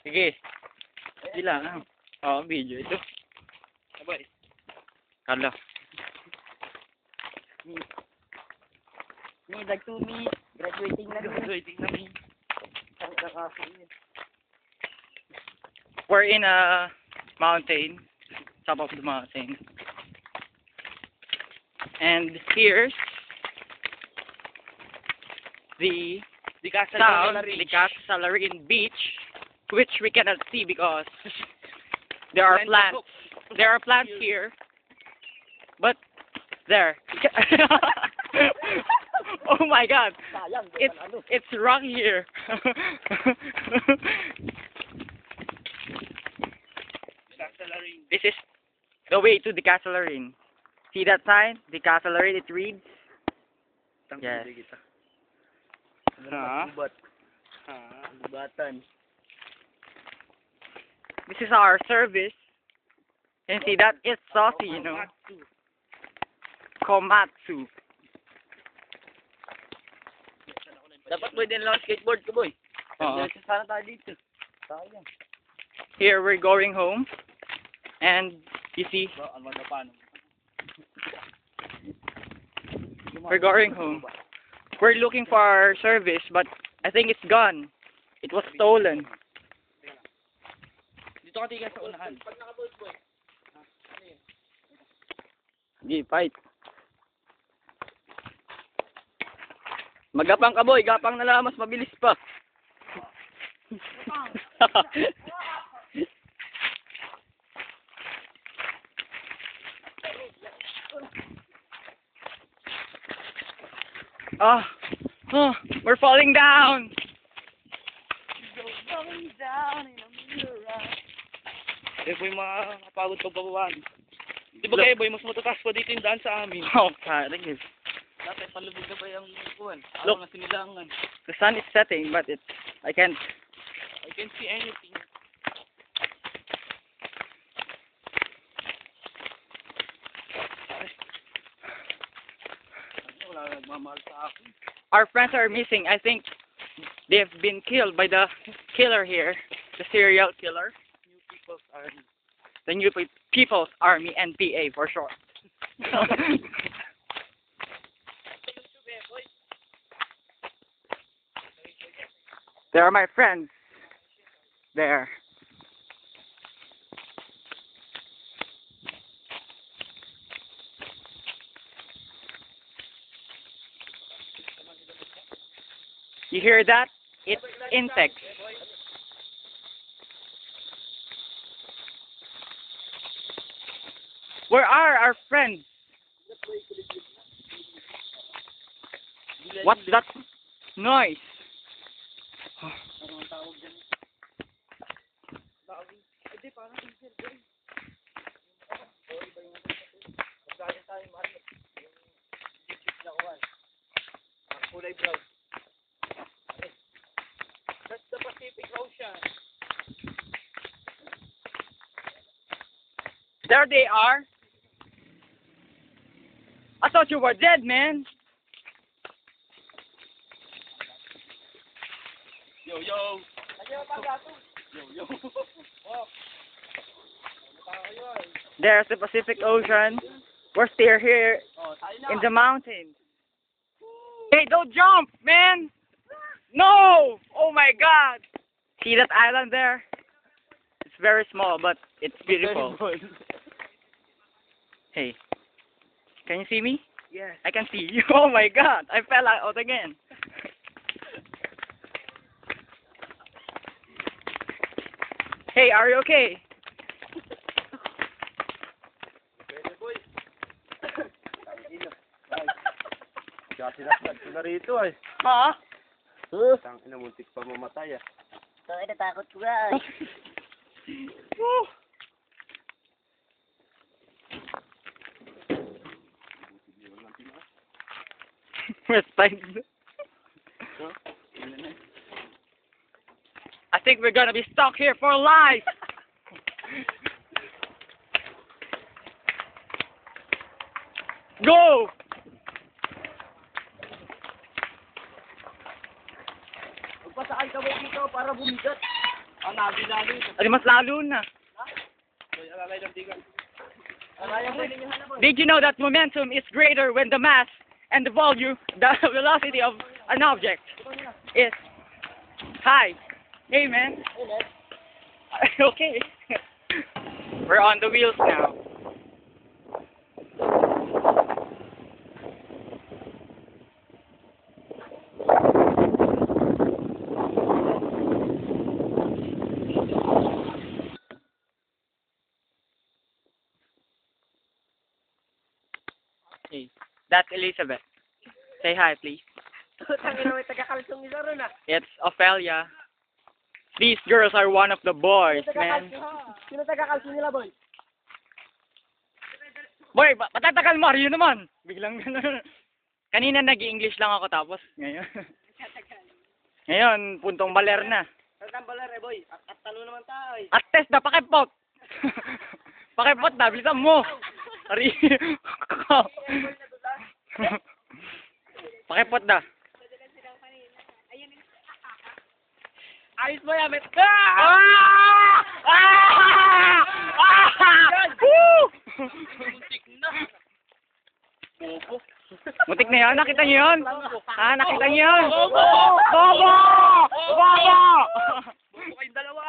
Sige. Sila. Oo, video ito. Abay. Kala. Ni Dagtumi, graduating na rin. Graduating na rin. Ang kakasin. We're in a mountain. Top of the mountain. And here's the town, the Casa Salarin Beach, which we cannot see because there are plants. There are plants here, but there. Oh my God! Sayang, It's rock here. This is the way to the Casa Salarin. See that sign? The Casa Salarin. It reads. Yes. Ha? Gubat. Gubatan. This is our service. And see that? It's saucy, you know. Komatsu. Dapat boy din lang skateboard ko boy. Oo. Sana tayo dito. Sayang. Here we're going home. And you see, we're going home. We're looking for our service, but I think it's gone. It was stolen. Dito ka tigas sa unahan. Sige, fight. Magapang ka boy, gapang na lang, mas mabilis pa. Oh, we're falling down. Falling down in a mirror. Eh, boy, makakapagod pagbabawaan. Di ba kayo, boy, mas matatas pa dito yung daan sa amin. Oh, God. Dati, palubog na ba yung kuwan? Look. Na sinilangan. The sun is setting, but I can't. I can't see anything. Wala nagmamahal sa akin. Our friends are missing. I think they've been killed by the killer here, the serial killer. New People's Army. The New People's Army, NPA for short. There are my friends. There. You hear that? It's insects. Where are our friends? What's that noise? Hindi, parang sincere, boy. Kulay brown. That's the Pacific Ocean. There they are. I thought you were dead, man. Yo, yo. Yo, yo. There's the Pacific Ocean. We're still here in the mountains. Hey, don't jump, man! No! Oh my God! See that island there? It's very small, but it's beautiful. Hey, can you see me? Yes. I can see you. Oh my God! I fell out again. Hey, are you okay? Kasi nakapag ko na rito ay. Ha? Tang ina, muntik pa mamatay ah. So, natakot ko nga ay. Where's time? I think we're gonna be stuck here for life. Go! Magpasakay ka ba dito para bumigat? Ang nabilalo ito. Ay, mas lalo na. Boy, alalay ng tigan. Did you know that momentum is greater when the mass and the volume, the velocity of an object is high? Hey, man. Okay. We're on the wheels now. Hey, that's Elizabeth. Say hi, please. It's Ophelia. These girls are one of the boys, man. Sino taga-kalso nila, boy? Boy, patatagal mo, yun naman. Biglang kanina nag-English lang ako tapos ngayon. Ngayon, puntong baler na. Saan balar eh, boy? At talo naman tayo. At test na, pakipot. Pakipot na, bilisan mo. Ari. Pakipot na. Ayos mo yan, met. Ah! Ah! Ah! Woo! Muntik na. Bobo. Mutik na yun, nakita niyo yun? Ah, nakita niyo yun? Bobo! Bobo! Bobo! Bobo kayong dalawa.